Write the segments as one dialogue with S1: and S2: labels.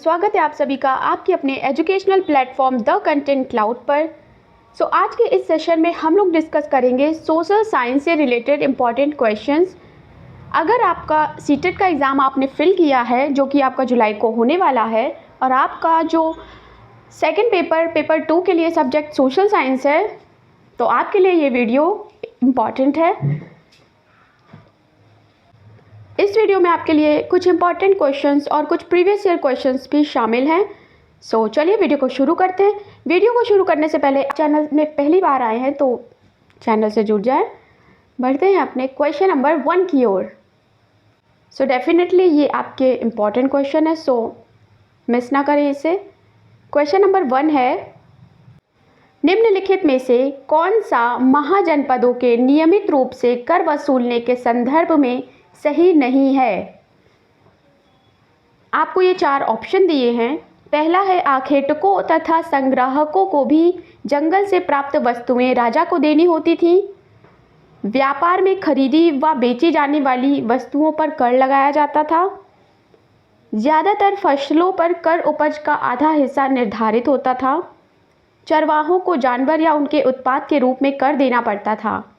S1: स्वागत है आप सभी का आपके अपने educational platform the content cloud पर। आज के इस सेशन में हम लोग डिस्कस करेंगे सोशल साइंस से रिलेटेड इम्पॉर्टेंट क्वेश्चंस। अगर आपका सीटेट का एग्ज़ाम आपने फिल किया है जो कि आपका जुलाई को होने वाला है और आपका जो सेकंड पेपर 2 के लिए सब्जेक्ट सोशल साइंस है तो आपके लिए ये वीडियो इम्पॉर्टेंट है। इस वीडियो में आपके लिए कुछ इंपॉर्टेंट क्वेश्चंस और कुछ प्रीवियस ईयर क्वेश्चंस भी शामिल हैं। चलिए वीडियो को शुरू करते हैं। वीडियो को शुरू करने से पहले चैनल में पहली बार आए हैं तो चैनल से जुड़ जाएं। बढ़ते हैं अपने क्वेश्चन नंबर 1 की ओर। डेफिनेटली ये आपके इम्पॉर्टेंट क्वेश्चन है, मिस ना करें इसे। क्वेश्चन नंबर 1 है, निम्नलिखित में से कौन सा महाजनपदों के नियमित रूप से कर वसूलने के संदर्भ में सही नहीं है। आपको ये 4 ऑप्शन दिए हैं। पहला है, आखेटकों तथा संग्राहकों को भी जंगल से प्राप्त वस्तुएं राजा को देनी होती थी। व्यापार में खरीदी व बेची जाने वाली वस्तुओं पर कर लगाया जाता था। ज़्यादातर फसलों पर कर उपज का आधा हिस्सा निर्धारित होता था। चरवाहों को जानवर या उनके उत्पाद के रूप में कर देना पड़ता था।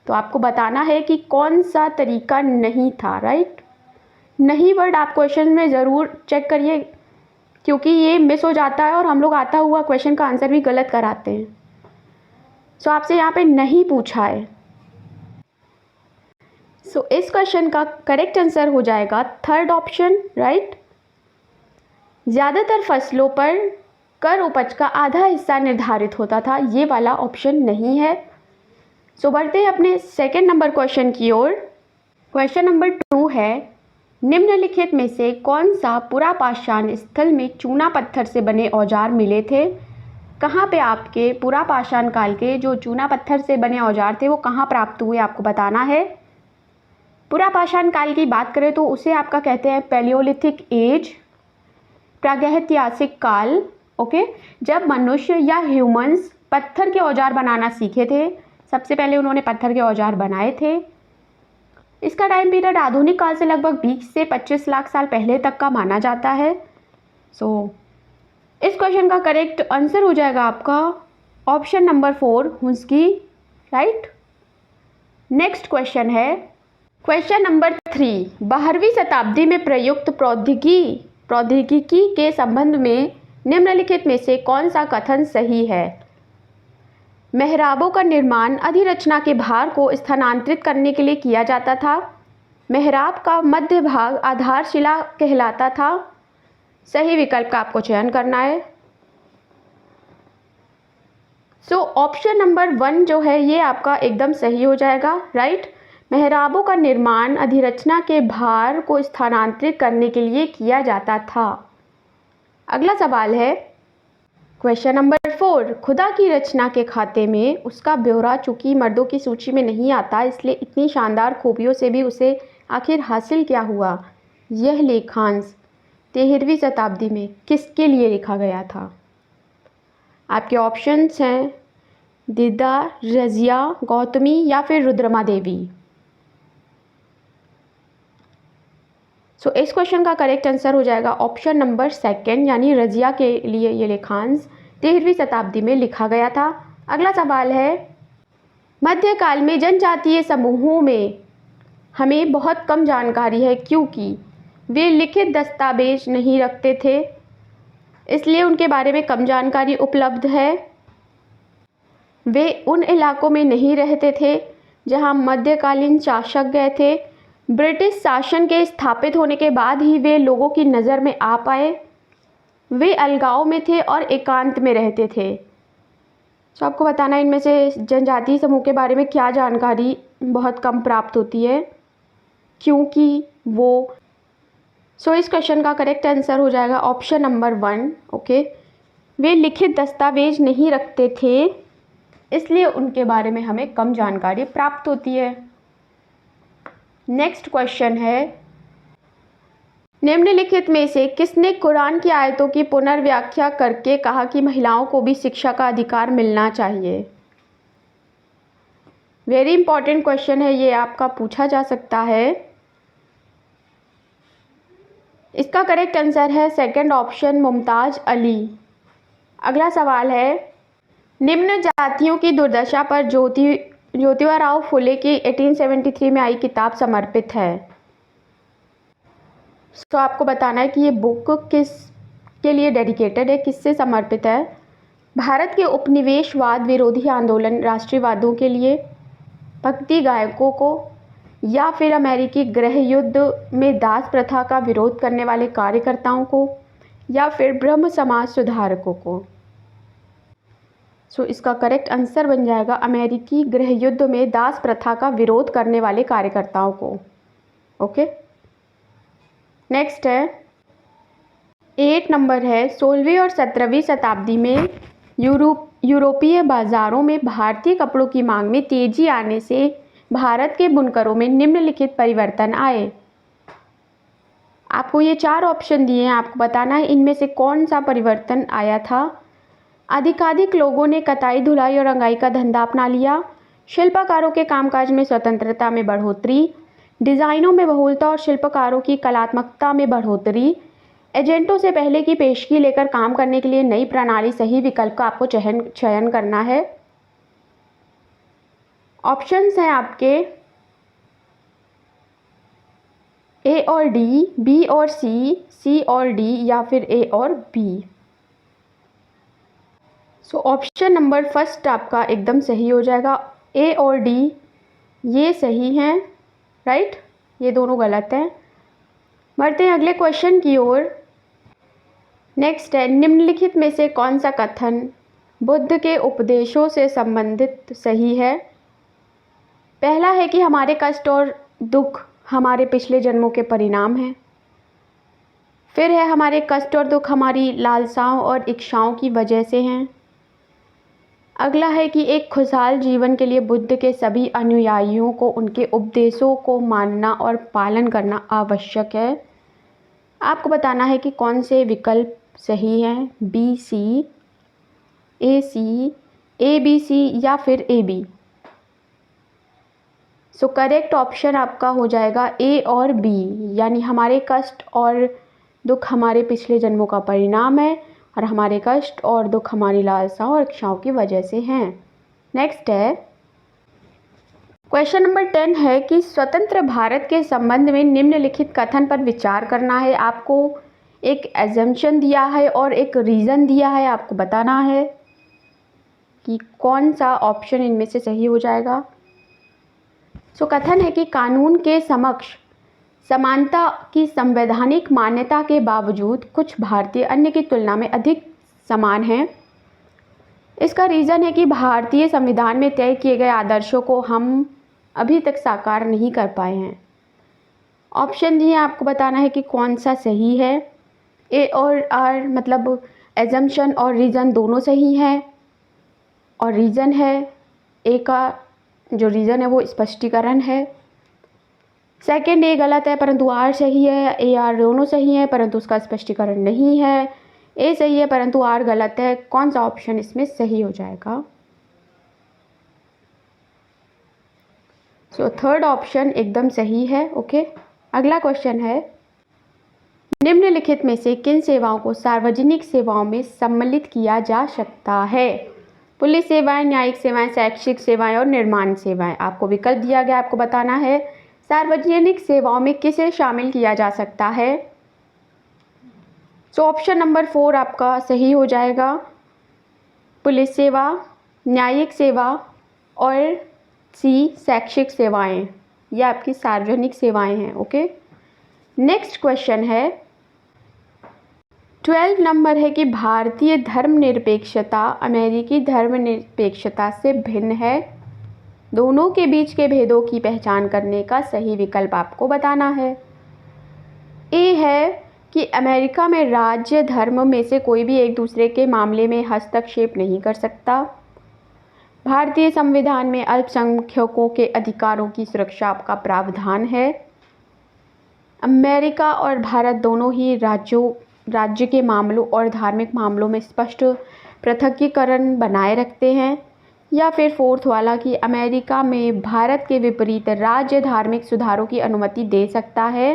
S1: तो आपको बताना है कि कौन सा तरीका नहीं था, राइट। नहीं वर्ड आप क्वेश्चन में ज़रूर चेक करिए क्योंकि ये मिस हो जाता है और हम लोग आता हुआ क्वेश्चन का आंसर भी गलत कराते हैं। आपसे यहाँ पे नहीं पूछा है। इस क्वेश्चन का करेक्ट आंसर हो जाएगा थर्ड ऑप्शन, राइट। ज़्यादातर फसलों पर कर उपज का आधा हिस्सा निर्धारित होता था, ये वाला ऑप्शन नहीं है। बढ़ते हैं अपने सेकेंड नंबर क्वेश्चन की ओर। क्वेश्चन नंबर 2 है, निम्नलिखित में से कौन सा पुरापाषाण स्थल में चूना पत्थर से बने औजार मिले थे। कहाँ पे आपके पुरापाषाण काल के जो चूना पत्थर से बने औजार थे वो कहाँ प्राप्त हुए, आपको बताना है। पुरापाषाण काल की बात करें तो उसे आपका कहते हैं पैलियोलिथिक एज, प्रागैतिहासिक काल। ओके, जब मनुष्य या ह्यूमंस पत्थर के औजार बनाना सीखे थे, सबसे पहले उन्होंने पत्थर के औजार बनाए थे। इसका टाइम पीरियड आधुनिक काल से लगभग 20 से 25 लाख साल पहले तक का माना जाता है। इस क्वेश्चन का करेक्ट आंसर हो जाएगा आपका ऑप्शन नंबर 4 हुंसकी, राइट। नेक्स्ट क्वेश्चन है, क्वेश्चन नंबर 3, 12वीं शताब्दी में प्रयुक्त प्रौद्योगिकी के संबंध में निम्नलिखित में से कौन सा कथन सही है। मेहराबों का निर्माण अधिरचना के भार को स्थानांतरित करने के लिए किया जाता था। मेहराब का मध्य भाग आधारशिला कहलाता था। सही विकल्प का आपको चयन करना है। ऑप्शन नंबर 1 जो है ये आपका एकदम सही हो जाएगा, राइट। मेहराबों का निर्माण अधिरचना के भार को स्थानांतरित करने के लिए किया जाता था। अगला सवाल है, क्वेश्चन नंबर 4, खुदा की रचना के खाते में उसका ब्यौरा चूंकि मर्दों की सूची में नहीं आता इसलिए इतनी शानदार खूबियों से भी उसे आखिर हासिल क्या हुआ। यह लेखांश 13वीं शताब्दी में किसके लिए लिखा गया था। आपके ऑप्शंस हैं दिदा, रजिया, गौतमी या फिर रुद्रमा देवी। इस क्वेश्चन का करेक्ट आंसर हो जाएगा ऑप्शन नंबर 2 यानी रजिया के लिए ये लेखांश 13वीं शताब्दी में लिखा गया था। अगला सवाल है, मध्यकाल में जनजातीय समूहों में हमें बहुत कम जानकारी है क्योंकि वे लिखित दस्तावेज नहीं रखते थे, इसलिए उनके बारे में कम जानकारी उपलब्ध है। वे उन इलाकों में नहीं रहते थे जहां मध्यकालीन शासक गए थे। ब्रिटिश शासन के स्थापित होने के बाद ही वे लोगों की नज़र में आ पाए। वे अलगाव में थे और एकांत में रहते थे। आपको बताना है इनमें से जनजातीय समूह के बारे में क्या जानकारी बहुत कम प्राप्त होती है क्योंकि वो। इस क्वेश्चन का करेक्ट आंसर हो जाएगा ऑप्शन नंबर 1। ओके, वे लिखित दस्तावेज नहीं रखते थे इसलिए उनके बारे में हमें कम जानकारी प्राप्त होती है। नेक्स्ट क्वेश्चन है, निम्नलिखित में से किसने कुरान की आयतों की पुनर्व्याख्या करके कहा कि महिलाओं को भी शिक्षा का अधिकार मिलना चाहिए। वेरी इंपॉर्टेंट क्वेश्चन है, ये आपका पूछा जा सकता है। इसका करेक्ट आंसर है सेकंड ऑप्शन मुमताज़ अली। अगला सवाल है, निम्न जातियों की दुर्दशा पर ज्योतिबा फुले की 1873 में आई किताब समर्पित है। तो आपको बताना है कि ये बुक किस के लिए डेडिकेटेड है, किससे समर्पित है। भारत के उपनिवेशवाद विरोधी आंदोलन, राष्ट्रवादियों के लिए, भक्ति गायकों को, या फिर अमेरिकी गृह युद्ध में दास प्रथा का विरोध करने वाले कार्यकर्ताओं को, या फिर ब्रह्म समाज सुधारकों को। इसका करेक्ट आंसर बन जाएगा अमेरिकी गृह युद्ध में दास प्रथा का विरोध करने वाले कार्यकर्ताओं को। ओके, नेक्स्ट है 8 नंबर है, 16वीं और 17वीं शताब्दी में यूरोपीय बाज़ारों में भारतीय कपड़ों की मांग में तेजी आने से भारत के बुनकरों में निम्नलिखित परिवर्तन आए। आपको ये 4 ऑप्शन दिए हैं, आपको बताना है इनमें से कौन सा परिवर्तन आया था। अधिकाधिक लोगों ने कताई, धुलाई और रंगाई का धंधा अपना लिया। शिल्पकारों के कामकाज में स्वतंत्रता में बढ़ोतरी। डिज़ाइनों में बहुलता और शिल्पकारों की कलात्मकता में बढ़ोतरी। एजेंटों से पहले की पेशगी लेकर काम करने के लिए नई प्रणाली। सही विकल्प का आपको चयन करना है। ऑप्शंस हैं आपके ए और डी, बी और सी और डी, या फिर ए और बी। ऑप्शन नंबर फर्स्ट आपका एकदम सही हो जाएगा। ए और डी ये सही हैं, राइट, ये दोनों गलत हैं। बढ़ते हैं अगले क्वेश्चन की ओर। नेक्स्ट है, निम्नलिखित में से कौन सा कथन बुद्ध के उपदेशों से संबंधित सही है। पहला है कि हमारे कष्ट और दुख हमारे पिछले जन्मों के परिणाम हैं। फिर है, हमारे कष्ट और दुख हमारी लालसाओं और इच्छाओं की वजह से हैं। अगला है कि एक खुशहाल जीवन के लिए बुद्ध के सभी अनुयायियों को उनके उपदेशों को मानना और पालन करना आवश्यक है। आपको बताना है कि कौन से विकल्प सही हैं, बी, सी, ए, बी, सी, या फिर ए, बी। करेक्ट ऑप्शन आपका हो जाएगा ए और बी, यानी हमारे कष्ट और दुख हमारे पिछले जन्मों का परिणाम है और हमारे कष्ट और दुख हमारी लालसाओं और इच्छाओं की वजह से हैं। नेक्स्ट है, क्वेश्चन नंबर 10 है कि स्वतंत्र भारत के संबंध में निम्नलिखित कथन पर विचार करना है। आपको एक एजम्पशन दिया है और एक रीज़न दिया है, आपको बताना है कि कौन सा ऑप्शन इनमें से सही हो जाएगा। कथन है कि कानून के समक्ष समानता की संवैधानिक मान्यता के बावजूद कुछ भारतीय अन्य की तुलना में अधिक समान हैं। इसका रीज़न है कि भारतीय संविधान में तय किए गए आदर्शों को हम अभी तक साकार नहीं कर पाए हैं। ऑप्शन दिए, आपको बताना है कि कौन सा सही है। ए और आर मतलब एजम्पशन और रीज़न दोनों सही हैं, और रीज़न है ए का जो रीज़न है वो स्पष्टीकरण है। सेकंड ए गलत है परंतु आर सही है। ए आर दोनों सही हैं परंतु उसका स्पष्टीकरण नहीं है। ए सही है परंतु आर गलत है। कौन सा ऑप्शन इसमें सही हो जाएगा। थर्ड ऑप्शन एकदम सही है। ओके, अगला क्वेश्चन है, निम्नलिखित में से किन सेवाओं को सार्वजनिक सेवाओं में सम्मिलित किया जा सकता है। पुलिस सेवाएं, न्यायिक सेवाएं, शैक्षिक सेवाएं और निर्माण सेवाएं। आपको विकल्प दिया गया, आपको बताना है सार्वजनिक सेवाओं में किसे शामिल किया जा सकता है। ऑप्शन नंबर 4 आपका सही हो जाएगा। पुलिस सेवा, न्यायिक सेवा और सी शैक्षिक सेवाएं, यह आपकी सार्वजनिक सेवाएं हैं। ओके, नेक्स्ट क्वेश्चन है 12 नंबर है कि भारतीय धर्मनिरपेक्षता अमेरिकी धर्मनिरपेक्षता से भिन्न है। दोनों के बीच के भेदों की पहचान करने का सही विकल्प आपको बताना है। ए है कि अमेरिका में राज्य धर्म में से कोई भी एक दूसरे के मामले में हस्तक्षेप नहीं कर सकता। भारतीय संविधान में अल्पसंख्यकों के अधिकारों की सुरक्षा का प्रावधान है। अमेरिका और भारत दोनों ही राज्य के मामलों और धार्मिक मामलों में स्पष्ट पृथकीकरण बनाए रखते हैं। या फिर फोर्थ वाला कि अमेरिका में भारत के विपरीत राज्य धार्मिक सुधारों की अनुमति दे सकता है।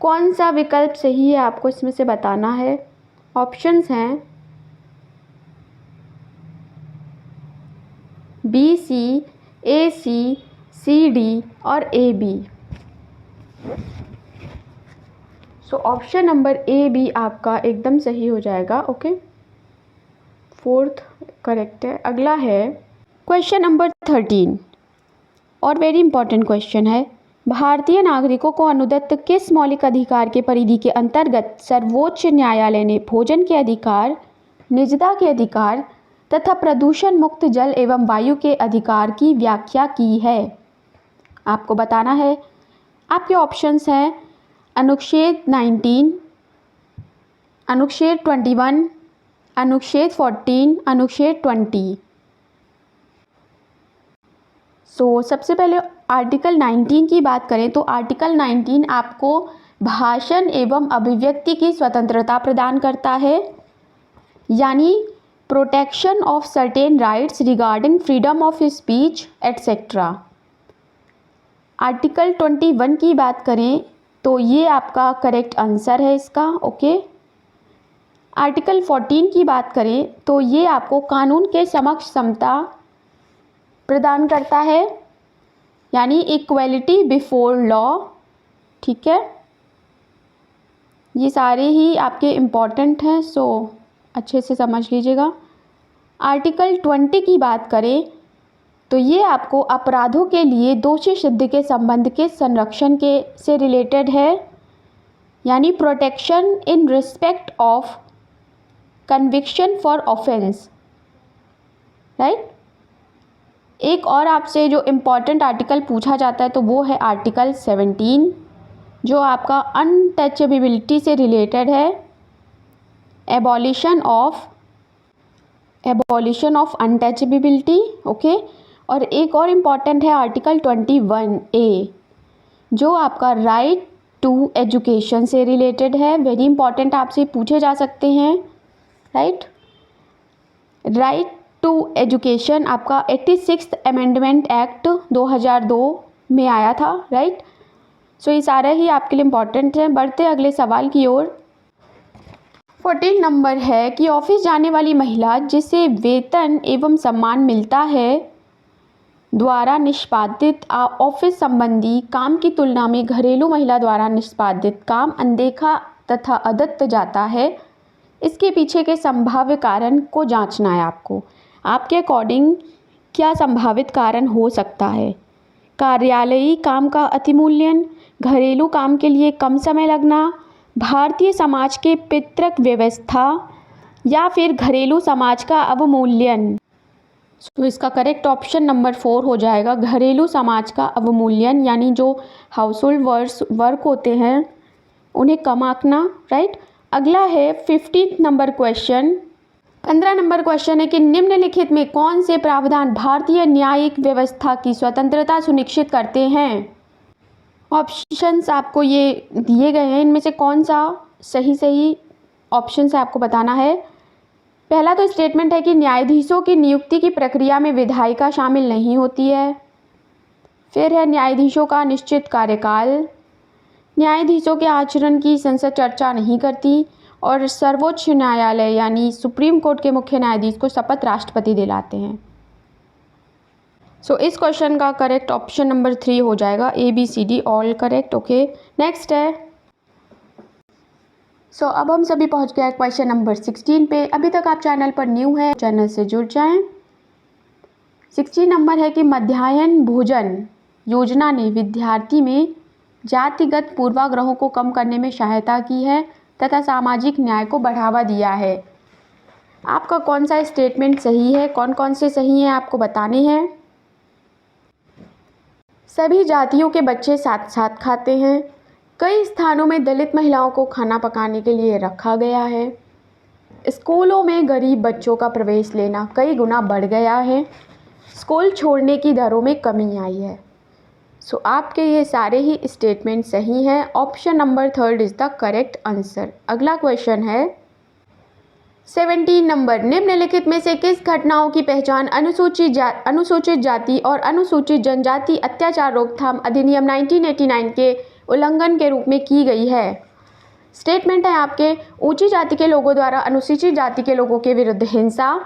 S1: कौन सा विकल्प सही है आपको इसमें से बताना है। ऑप्शंस हैं बी, सी, ए, सी, डी और A, B. So option number A, B आपका एकदम सही हो जाएगा। ओके, फोर्थ करेक्ट है। अगला है क्वेश्चन नंबर 13 और वेरी इंपॉर्टेंट क्वेश्चन है। भारतीय नागरिकों को अनुदत्त किस मौलिक अधिकार के परिधि के अंतर्गत सर्वोच्च न्यायालय ने भोजन के अधिकार, निजता के अधिकार तथा प्रदूषण मुक्त जल एवं वायु के अधिकार की व्याख्या की है? आपको बताना है। आपके ऑप्शंस हैं अनुच्छेद 19, अनुच्छेद 21, अनुच्छेद 14, अनुच्छेद 20। सबसे पहले आर्टिकल 19 की बात करें तो आर्टिकल 19 आपको भाषण एवं अभिव्यक्ति की स्वतंत्रता प्रदान करता है, यानी protection of certain rights regarding freedom of speech etcetera. Article 21 की बात करें तो ये आपका करेक्ट आंसर है इसका। ओके, आर्टिकल 14 की बात करें तो ये आपको कानून के समक्ष समता प्रदान करता है, यानी इक्वलिटी बिफोर लॉ। ठीक है, ये सारे ही आपके इम्पॉर्टेंट हैं, सो अच्छे से समझ लीजिएगा। आर्टिकल 20 की बात करें तो ये आपको अपराधों के लिए दोषी सिद्ध के संबंध के संरक्षण के से रिलेटेड है, यानी protection in respect of conviction for offence. Right. एक और आपसे जो इम्पॉर्टेंट आर्टिकल पूछा जाता है तो वो है आर्टिकल 17, जो आपका अनटचेबिलिटी से रिलेटेड है, एबॉलिशन ऑफ अनटचेबिलिटी। ओके, और एक और इम्पॉर्टेंट है आर्टिकल 21A, जो आपका राइट टू एजुकेशन से रिलेटेड है। वेरी इंपॉर्टेंट, आपसे पूछे जा सकते हैं। राइट टू एजुकेशन आपका 86th अमेंडमेंट एक्ट 2002 में आया था। राइट, सो ये सारे ही आपके लिए इम्पॉर्टेंट हैं। बढ़ते अगले सवाल की ओर। 14 नंबर है कि ऑफिस जाने वाली महिला जिसे वेतन एवं सम्मान मिलता है द्वारा निष्पादित ऑफिस संबंधी काम की तुलना में घरेलू महिला द्वारा निष्पादित काम अनदेखा तथा अदत्त जाता है, इसके पीछे के संभाव्य कारण को जांचना है आपको। आपके अकॉर्डिंग क्या संभावित कारण हो सकता है? कार्यालयी काम का अतिमूल्यन, घरेलू काम के लिए कम समय लगना, भारतीय समाज के पितृक व्यवस्था या फिर घरेलू समाज का अवमूल्यन। तो इसका करेक्ट ऑप्शन नंबर 4 हो जाएगा, घरेलू समाज का अवमूल्यन, यानी जो हाउस होल्ड वर्क होते हैं उन्हें कम आंकना। राइट। अगला है 15 नंबर क्वेश्चन। 15 नंबर क्वेश्चन है कि निम्नलिखित में कौन से प्रावधान भारतीय न्यायिक व्यवस्था की स्वतंत्रता सुनिश्चित करते हैं? ऑप्शंस आपको ये दिए गए हैं, इनमें से कौन सा सही ऑप्शन से आपको बताना है। पहला तो स्टेटमेंट है कि न्यायाधीशों की नियुक्ति की प्रक्रिया में विधायिका शामिल नहीं होती है। फिर है न्यायाधीशों का निश्चित कार्यकाल, न्यायाधीशों के आचरण की संसद चर्चा नहीं करती, और सर्वोच्च न्यायालय यानी सुप्रीम कोर्ट के मुख्य न्यायाधीश को शपथ राष्ट्रपति दिलाते हैं। इस क्वेश्चन का करेक्ट ऑप्शन नंबर 3 हो जाएगा, ABCD all correct. Okay, next है। अब हम सभी पहुंच गए क्वेश्चन नंबर 16 पे। अभी तक आप चैनल पर न्यू हैं, चैनल से जुड़ जाएं। 16 नंबर है कि मध्याह्न भोजन योजना ने विद्यार्थी में जातिगत पूर्वाग्रहों को कम करने में सहायता की है तथा सामाजिक न्याय को बढ़ावा दिया है। आपका कौन सा स्टेटमेंट सही है, कौन कौन से सही हैं आपको बताने हैं। सभी जातियों के बच्चे साथ साथ खाते हैं। कई स्थानों में दलित महिलाओं को खाना पकाने के लिए रखा गया है। स्कूलों में गरीब बच्चों का प्रवेश लेना कई गुना बढ़ गया है। स्कूल छोड़ने की दरों में कमी आई है। आपके ये सारे ही स्टेटमेंट सही हैं। Option number 3 is the correct answer. अगला क्वेश्चन है 17 नंबर, निम्नलिखित में से किस घटनाओं की पहचान अनुसूचित जाति और अनुसूचित जनजाति अत्याचार रोकथाम अधिनियम 1989 के उल्लंघन के रूप में की गई है। स्टेटमेंट है आपके, ऊंची जाति के लोगों द्वारा अनुसूचित जाति के लोगों के विरुद्ध हिंसा,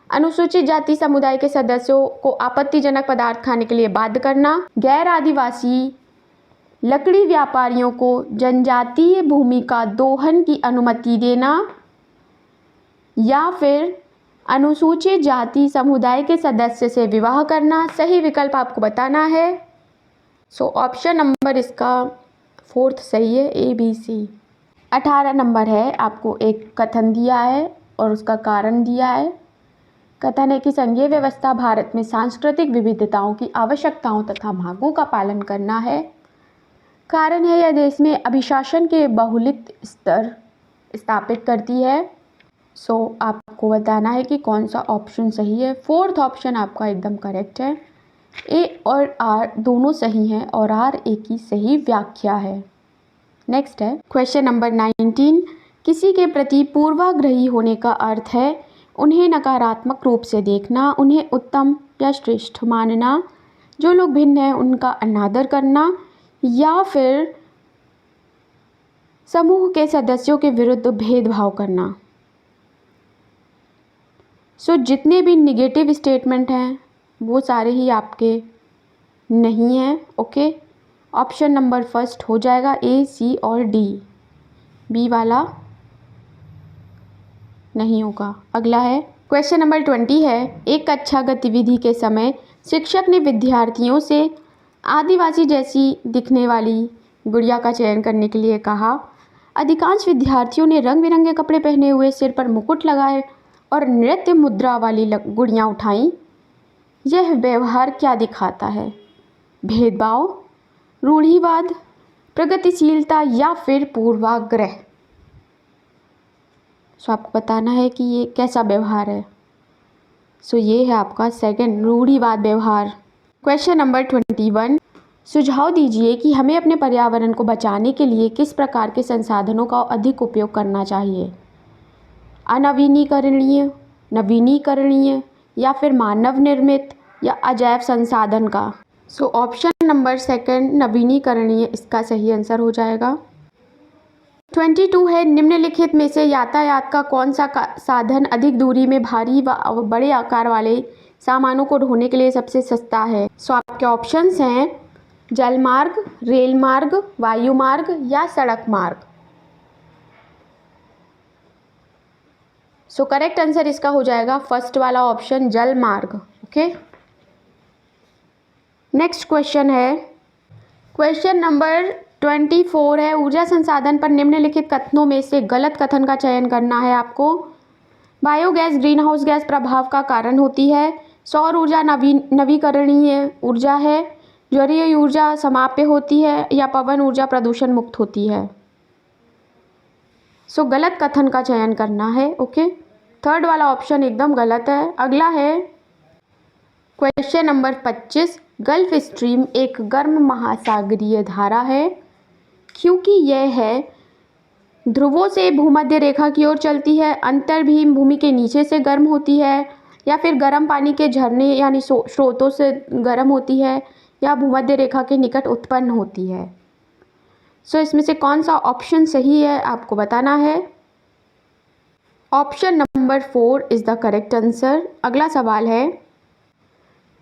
S1: अनुसूचित जाति समुदाय के सदस्यों को आपत्तिजनक पदार्थ खाने के लिए बाध्य करना, गैर आदिवासी लकड़ी व्यापारियों को जनजातीय भूमि का दोहन की अनुमति देना, या फिर अनुसूचित जाति समुदाय के सदस्य से विवाह करना। सही विकल्प आपको बताना है। सो ऑप्शन नंबर इसका 4 सही है, ABC। 18 नंबर है, आपको एक कथन दिया है और उसका कारण दिया है। कथन है कि संघीय व्यवस्था भारत में सांस्कृतिक विविधताओं की आवश्यकताओं तथा मांगों का पालन करना है। कारण है, यह देश में अभिशासन के बहुलित स्तर स्थापित करती है। सो आपको बताना है कि कौन सा ऑप्शन सही है। 4th ऑप्शन आपका एकदम करेक्ट है। A और R दोनों सही हैं और R A की सही व्याख्या है। नेक्स्ट है क्वेश्चन नंबर 19। किसी के प्रति पूर्वाग्रही होने का अर्थ है उन्हें नकारात्मक रूप से देखना, उन्हें उत्तम या श्रेष्ठ मानना, जो लोग भिन्न हैं उनका अनादर करना, या फिर समूह के सदस्यों के विरुद्ध भेदभाव करना। सो जितने भी निगेटिव स्टेटमेंट हैं वो सारे ही आपके नहीं हैं। ओके, ऑप्शन नंबर फर्स्ट हो जाएगा A, C और D। B वाला नहीं होगा। अगला है क्वेश्चन नंबर 20 है, एक कक्षा गतिविधि के समय शिक्षक ने विद्यार्थियों से आदिवासी जैसी दिखने वाली गुड़िया का चयन करने के लिए कहा। अधिकांश विद्यार्थियों ने रंग बिरंगे कपड़े पहने हुए, सिर पर मुकुट लगाए और नृत्य मुद्रा वाली गुड़ियाँ उठाईं। यह व्यवहार क्या दिखाता है? भेदभाव, रूढ़िवाद, प्रगतिशीलता या फिर पूर्वाग्रह। सो आपको बताना है कि ये कैसा व्यवहार है। सो ये है आपका सेकंड, रूढ़िवाद व्यवहार। क्वेश्चन नंबर 21, सुझाव दीजिए कि हमें अपने पर्यावरण को बचाने के लिए किस प्रकार के संसाधनों का अधिक उपयोग करना चाहिए। अनवीनीकरणीय, नवीनीकरणीय या फिर मानव निर्मित या अजैव संसाधन का। सो ऑप्शन नंबर सेकंड, नवीनीकरणीय, इसका सही आंसर हो जाएगा। 22 है, निम्नलिखित में से यातायात का कौन सा साधन अधिक दूरी में भारी व बड़े आकार वाले सामानों को ढोने के लिए सबसे सस्ता है। सो आपके ऑप्शंस हैं जल मार्ग, रेल मार्ग, वायु मार्ग या सड़क मार्ग। सो करेक्ट आंसर इसका हो जाएगा फर्स्ट वाला ऑप्शन, जल मार्ग। ओके, नेक्स्ट क्वेश्चन है, क्वेश्चन नंबर 24 है, ऊर्जा संसाधन पर निम्नलिखित कथनों में से गलत कथन का चयन करना है आपको। बायोगैस ग्रीन हाउस गैस प्रभाव का कारण होती है। सौर ऊर्जा नवीकरणीय ऊर्जा है। ज्वरीय ऊर्जा समाप्य होती है या पवन ऊर्जा प्रदूषण मुक्त होती है। सो गलत कथन का चयन करना है। ओके, थर्ड वाला ऑप्शन एकदम गलत है। अगला है क्वेश्चन नंबर 25, गल्फ स्ट्रीम एक गर्म महासागरीय धारा है क्योंकि यह है ध्रुवों से भूमध्य रेखा की ओर चलती है, अंतर्भूमि भूमि के नीचे से गर्म होती है, या फिर गर्म पानी के झरने यानी स्रोतों से गर्म होती है, या भूमध्य रेखा के निकट उत्पन्न होती है। सो इसमें से कौन सा ऑप्शन सही है आपको बताना है। Option number 4 is the correct answer. अगला सवाल है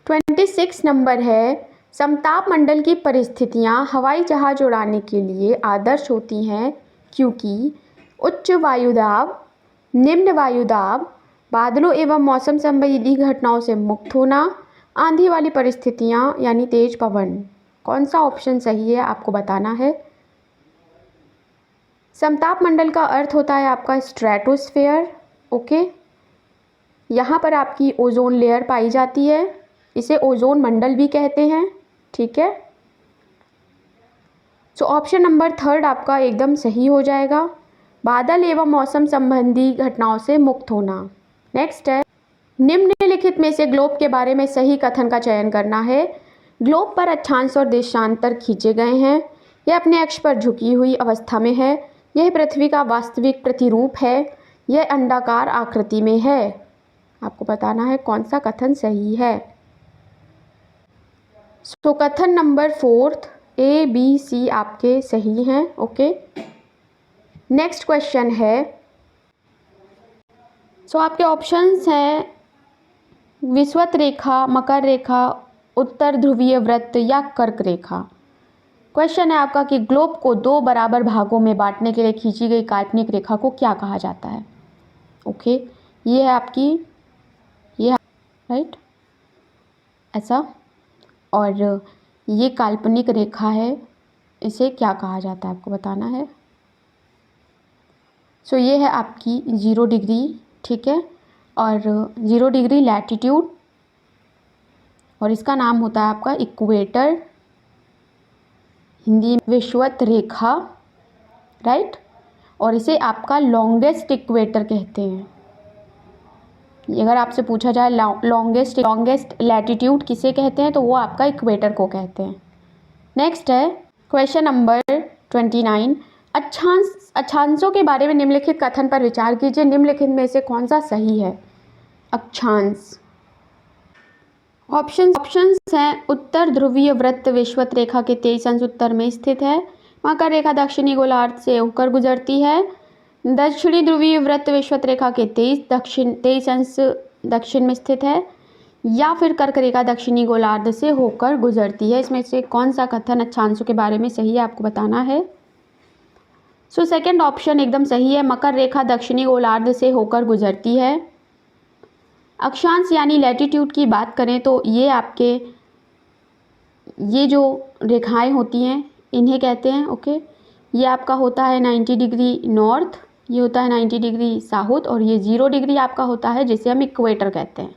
S1: 26 नंबर है, समताप मंडल की परिस्थितियां हवाई जहाज उड़ाने के लिए आदर्श होती हैं क्योंकि उच्च वायुदाब, निम्न वायुदाब, बादलों एवं मौसम संबंधी घटनाओं से मुक्त होना, आंधी वाली परिस्थितियां यानी तेज पवन। कौन सा ऑप्शन सही है आपको बताना है। समताप मंडल का अर्थ होता है आपका स्ट्रेटोस्फेयर। ओके, यहाँ पर आपकी ओजोन लेयर पाई जाती है, इसे ओजोन मंडल भी कहते हैं। ठीक है, सो ऑप्शन नंबर 3 आपका एकदम सही हो जाएगा, बादल एवं मौसम संबंधी घटनाओं से मुक्त होना। नेक्स्ट है, निम्नलिखित में से ग्लोब के बारे में सही कथन का चयन करना है। ग्लोब पर अक्षांश और देशांतर खींचे गए हैं, यह अपने अक्ष पर झुकी हुई अवस्था में है, यह पृथ्वी का वास्तविक प्रतिरूप है, यह अंडाकार आकृति में है। आपको बताना है कौन सा कथन सही है। सो कथन नंबर 4 A, B, C आपके सही हैं। ओके, नेक्स्ट क्वेश्चन है। सो आपके ऑप्शंस हैं विषुवत रेखा, मकर रेखा, उत्तर ध्रुवीय वृत्त या कर्क रेखा। क्वेश्चन है आपका कि ग्लोब को दो बराबर भागों में बांटने के लिए खींची गई काल्पनिक रेखा को क्या कहा जाता है। ओके, ये है आपकी, ये राइट ऐसा, और ये काल्पनिक रेखा है, इसे क्या कहा जाता है आपको बताना है। सो ये है आपकी 0 डिग्री, ठीक है, और 0 डिग्री लैटिट्यूड, और इसका नाम होता है आपका इक्वेटर, हिंदी विषुवत रेखा, राइट, और इसे आपका लॉन्गेस्ट इक्वेटर कहते हैं। अगर आपसे पूछा जाए लॉन्गेस्ट लैटिट्यूड किसे कहते हैं तो वो आपका इक्वेटर को कहते हैं। नेक्स्ट है क्वेश्चन नंबर 29। अक्षांशों के बारे में निम्नलिखित कथन पर विचार कीजिए, निम्नलिखित में से कौन सा सही है। अक्षांश ऑप्शंस हैं उत्तर ध्रुवीय वृत्त विषुवत रेखा के 23 अंश उत्तर में स्थित है, मकर रेखा दक्षिणी गोलार्ध से होकर गुजरती है, दक्षिणी ध्रुवीय वृत्त विषुवत रेखा के 23 अंश दक्षिण में स्थित है, या फिर कर्क रेखा दक्षिणी गोलार्ध से होकर गुजरती है। इसमें से कौन सा कथन अक्षांशों के बारे में सही है आपको बताना है। सो सेकंड ऑप्शन एकदम सही है, मकर रेखा दक्षिणी गोलार्ध से होकर गुजरती है। अक्षांश यानी लैटिट्यूड की बात करें तो ये आपके ये जो रेखाएं होती हैं इन्हें कहते हैं। ओके, ये आपका होता है 90 डिग्री नॉर्थ, ये होता है 90 डिग्री साउथ, और ये 0 डिग्री आपका होता है जिसे हम इक्वेटर कहते हैं।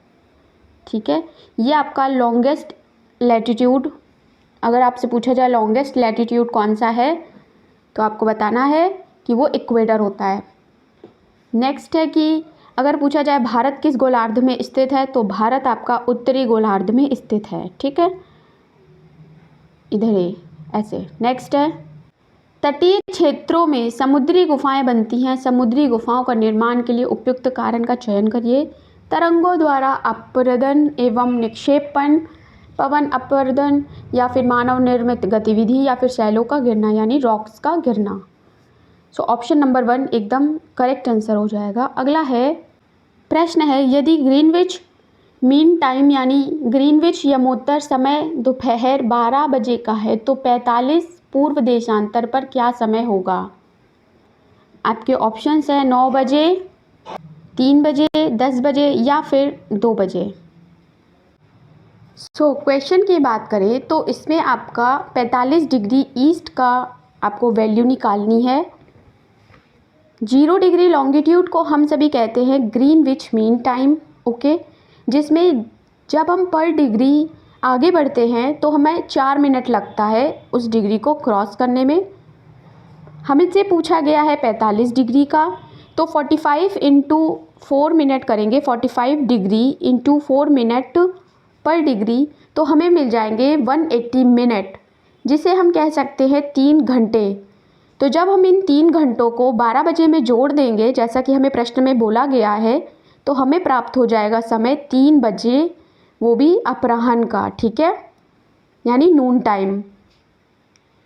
S1: ठीक है, ये आपका लॉन्गेस्ट लैटिट्यूड, अगर आपसे पूछा जाए लॉन्गेस्ट लैटिट्यूड कौन सा है तो आपको बताना है कि वो इक्वेटर होता है। नेक्स्ट है कि अगर पूछा जाए भारत किस गोलार्ध में स्थित है तो भारत आपका उत्तरी गोलार्ध में स्थित है। ठीक है, इधर ही ऐसे। नेक्स्ट है तटीय क्षेत्रों में समुद्री गुफाएं बनती हैं, समुद्री गुफाओं का निर्माण के लिए उपयुक्त कारण का चयन करिए। तरंगों द्वारा अपरदन एवं निक्षेपण, पवन अपरदन, या फिर मानव निर्मित गतिविधि, या फिर शैलों का गिरना यानी रॉक्स का गिरना। सो ऑप्शन नंबर 1 एकदम करेक्ट आंसर हो जाएगा। अगला है प्रश्न है यदि ग्रीनविच मीन टाइम यानी ग्रीनविच यमोत्तर समय दोपहर 12 बजे का है तो 45 पूर्व देशांतर पर क्या समय होगा। आपके ऑप्शंस हैं 9 बजे, 3 बजे, 10 बजे या फिर 2 बजे। सो क्वेश्चन की बात करें तो इसमें आपका 45 डिग्री ईस्ट का आपको वैल्यू निकालनी है। 0 डिग्री लॉन्गिट्यूड को हम सभी कहते हैं ग्रीनविच मीन टाइम। ओके, जिसमें जब हम पर डिग्री आगे बढ़ते हैं तो हमें 4 मिनट लगता है उस डिग्री को क्रॉस करने में। हमसे पूछा गया है 45 डिग्री का, तो 45 इंटू 4 मिनट करेंगे, 45 डिग्री इंटू 4 मिनट पर डिग्री, तो हमें मिल जाएंगे 180 मिनट, जिसे हम कह सकते हैं 3 घंटे। तो जब हम इन 3 घंटों को 12 बजे में जोड़ देंगे जैसा कि हमें प्रश्न में बोला गया है, तो हमें प्राप्त हो जाएगा समय 3 बजे, वो भी अपराह्न का। ठीक है, यानी नून टाइम।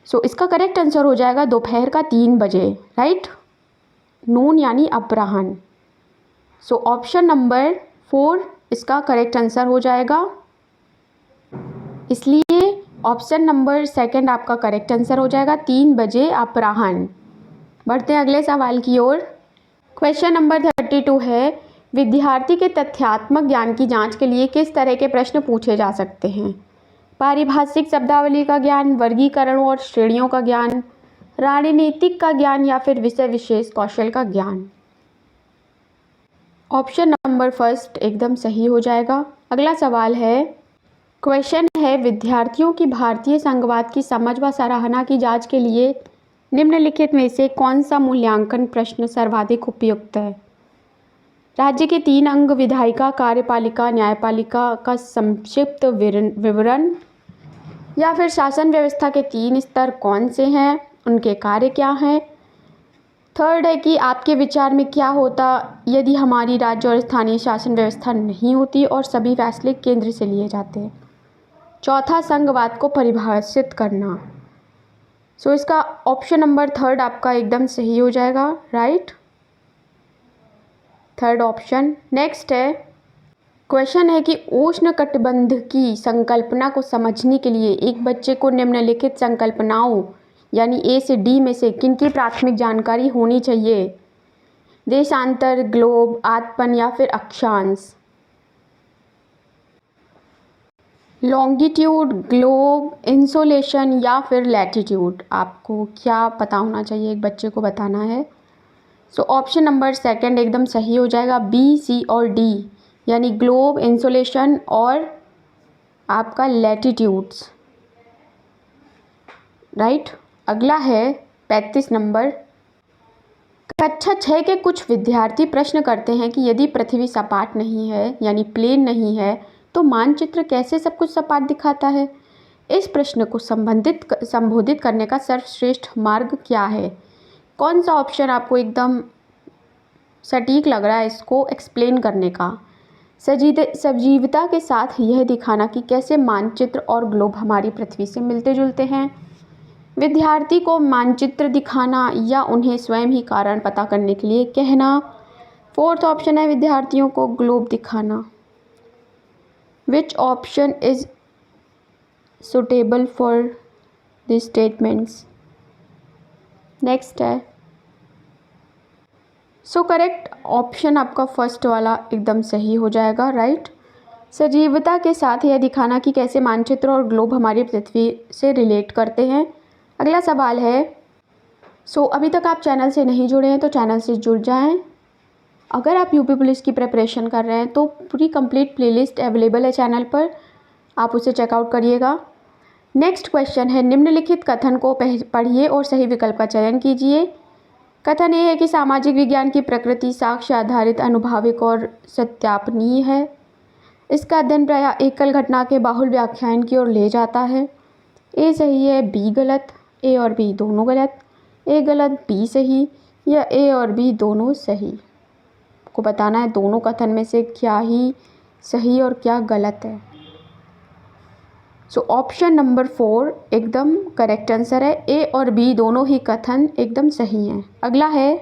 S1: सो इसका करेक्ट आंसर हो जाएगा दोपहर का 3 बजे, राइट, नून यानी अपराह्न। सो ऑप्शन नंबर 4 इसका करेक्ट आंसर हो जाएगा, इसलिए ऑप्शन नंबर 2 आपका करेक्ट आंसर हो जाएगा 3 बजे अपराह्न। बढ़ते हैं अगले सवाल की ओर। क्वेश्चन नंबर 32 है विद्यार्थी के तथ्यात्मक ज्ञान की जांच के लिए किस तरह के प्रश्न पूछे जा सकते हैं। पारिभाषिक शब्दावली का ज्ञान, वर्गीकरणों और श्रेणियों का ज्ञान, रणनीतिक का ज्ञान, या फिर विषय विशेष कौशल का ज्ञान। ऑप्शन नंबर 1 एकदम सही हो जाएगा। अगला सवाल है, क्वेश्चन है विद्यार्थियों की भारतीय संघवाद की समझ व सराहना की जांच के लिए निम्नलिखित में से कौन सा मूल्यांकन प्रश्न सर्वाधिक उपयुक्त है। राज्य के 3 अंग विधायिका, कार्यपालिका, न्यायपालिका का संक्षिप्त विवरण, या फिर शासन व्यवस्था के 3 स्तर कौन से हैं, उनके कार्य क्या हैं। थर्ड है कि आपके विचार में क्या होता यदि हमारी राज्य और स्थानीय शासन व्यवस्था नहीं होती और सभी फैसले केंद्र से लिए जाते। चौथा, संघवाद को परिभाषित करना। सो इसका ऑप्शन नंबर थर्ड आपका एकदम सही हो जाएगा, राइट, थर्ड ऑप्शन। नेक्स्ट है, क्वेश्चन है कि उष्णकटिबंध की संकल्पना को समझने के लिए एक बच्चे को निम्नलिखित संकल्पनाओं यानी ए से डी में से किनकी प्राथमिक जानकारी होनी चाहिए? देशांतर, ग्लोब, आतपन या फिर अक्षांश। लॉन्गिट्यूड, ग्लोब, इंसोलेशन या फिर लैटिट्यूड, आपको क्या पता होना चाहिए, एक बच्चे को बताना है। सो ऑप्शन नंबर सेकंड एकदम सही हो जाएगा, बी, सी और डी, यानी ग्लोब, इंसोलेशन और आपका लैटिट्यूड्स, राइट। अगला है 35 नंबर। कक्षा 6 के कुछ विद्यार्थी प्रश्न करते हैं कि यदि पृथ्वी सपाट नहीं है यानी प्लेन नहीं है तो मानचित्र कैसे सब कुछ सपाट दिखाता है? इस प्रश्न को संबोधित करने का सर्वश्रेष्ठ मार्ग क्या है? कौन सा ऑप्शन आपको एकदम सटीक लग रहा है इसको एक्सप्लेन करने का? सजीवता के साथ यह दिखाना कि कैसे मानचित्र और ग्लोब हमारी पृथ्वी से मिलते जुलते हैं, विद्यार्थी को मानचित्र दिखाना या उन्हें स्वयं ही कारण पता करने के लिए कहना। फोर्थ ऑप्शन है विद्यार्थियों को ग्लोब दिखाना। Which option is suitable for this statements? Next है, सो करेक्ट ऑप्शन आपका फर्स्ट वाला एकदम सही हो जाएगा, राइट। सजीवता के साथ यह दिखाना कि कैसे मानचित्र और ग्लोब हमारी पृथ्वी से रिलेट करते हैं। अगला सवाल है, सो अभी तक आप चैनल से नहीं जुड़े हैं तो चैनल से जुड़ जाएं। अगर आप यूपी पुलिस की प्रिपरेशन कर रहे हैं तो पूरी कंप्लीट प्लेलिस्ट अवेलेबल है चैनल पर, आप उसे चेकआउट करिएगा। नेक्स्ट क्वेश्चन है, निम्नलिखित कथन को पढ़िए और सही विकल्प का चयन कीजिए। कथन ये है कि सामाजिक विज्ञान की प्रकृति साक्ष्य आधारित, अनुभाविक और सत्यापनीय है। इसका अध्ययन प्रायः एकल घटना के बाहुल व्याख्यान की ओर ले जाता है। ए सही है, बी गलत, ए और बी दोनों गलत, ए गलत, बी सही, या ए और बी दोनों सही। आपको बताना है दोनों कथन में से क्या ही सही और क्या गलत है। सो ऑप्शन नंबर 4 एकदम करेक्ट आंसर है, ए और बी दोनों ही कथन एकदम सही हैं। अगला है,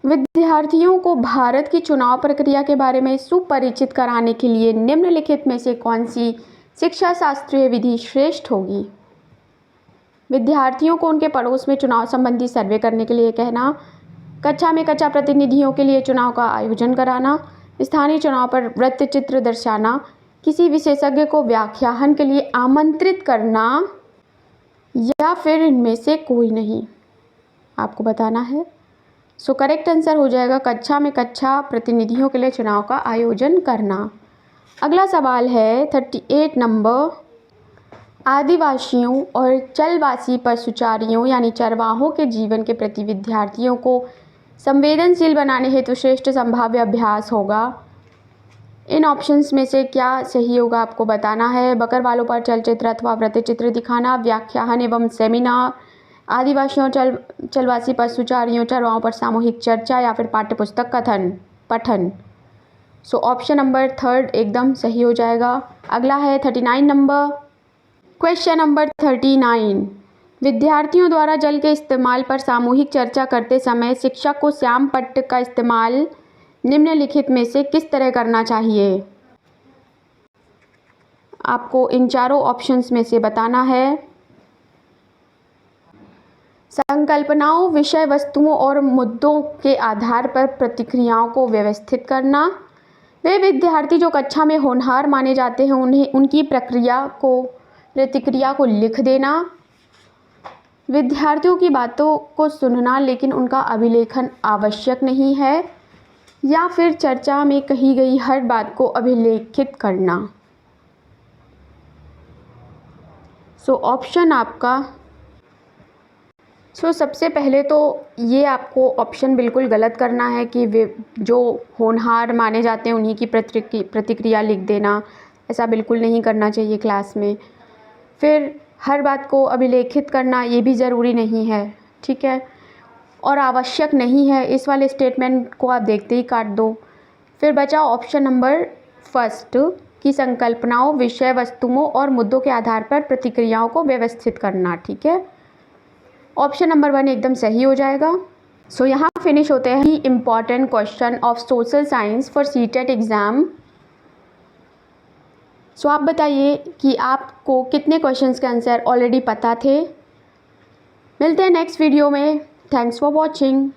S1: विद्यार्थियों को भारत की चुनाव प्रक्रिया के बारे में सुपरिचित कराने के लिए निम्नलिखित में से कौन सी शिक्षा शास्त्रीय विधि श्रेष्ठ होगी? विद्यार्थियों को उनके पड़ोस में चुनाव संबंधी सर्वे करने के लिए कहना, कक्षा में कक्षा प्रतिनिधियों के लिए चुनाव का आयोजन कराना, स्थानीय चुनाव पर वृत्तचित्र दर्शाना, किसी विशेषज्ञ को व्याख्यान के लिए आमंत्रित करना, या फिर इनमें से कोई नहीं, आपको बताना है। सो करेक्ट आंसर हो जाएगा कक्षा में कक्षा प्रतिनिधियों के लिए चुनाव का आयोजन करना। अगला सवाल है 38 नंबर। आदिवासियों और चलवासी पशुचारियों यानी चरवाहों के जीवन के प्रति विद्यार्थियों को संवेदनशील बनाने हेतु श्रेष्ठ संभाव्य अभ्यास होगा। इन ऑप्शंस में से क्या सही होगा आपको बताना है। बकरवालों पर चलचित्र अथवा वृत्तचित्र दिखाना, व्याख्यान एवं सेमिनार, आदिवासियों चलवासी पशुचारियों चरवाहों पर सामूहिक चर्चा, या फिर पाठ्यपुस्तक कथन पठन। सो ऑप्शन नंबर थर्ड एकदम सही हो जाएगा। अगला है 39 नंबर। क्वेश्चन नंबर 39, विद्यार्थियों द्वारा जल के इस्तेमाल पर सामूहिक चर्चा करते समय शिक्षक को श्याम पट्ट का इस्तेमाल निम्नलिखित में से किस तरह करना चाहिए? आपको इन चारों ऑप्शंस में से बताना है। संकल्पनाओं, विषय वस्तुओं और मुद्दों के आधार पर प्रतिक्रियाओं को व्यवस्थित करना, वे विद्यार्थी जो कक्षा में होनहार माने जाते हैं उन्हें उनकी प्रतिक्रिया को लिख देना, विद्यार्थियों की बातों को सुनना लेकिन उनका अभिलेखन आवश्यक नहीं है, या फिर चर्चा में कही गई हर बात को अभिलेखित करना। सो ऑप्शन आपका सबसे पहले तो ये आपको ऑप्शन बिल्कुल गलत करना है कि वे जो होनहार माने जाते हैं उन्हीं की प्रतिक्रिया लिख देना, ऐसा बिल्कुल नहीं करना चाहिए क्लास में। फिर हर बात को अभिलेखित करना ये भी ज़रूरी नहीं है, ठीक है, और आवश्यक नहीं है, इस वाले स्टेटमेंट को आप देखते ही काट दो। फिर बचा ऑप्शन नंबर फर्स्ट की संकल्पनाओं, विषय वस्तुओं और मुद्दों के आधार पर प्रतिक्रियाओं को व्यवस्थित करना, ठीक है। ऑप्शन नंबर 1 एकदम सही हो जाएगा। सो यहाँ फिनिश होते हैं important question of social science for CTET exam. So आप बताइए कि आपको कितने क्वेश्चंस के आंसर ऑलरेडी पता थे। मिलते हैं नेक्स्ट वीडियो में। Thanks for watching.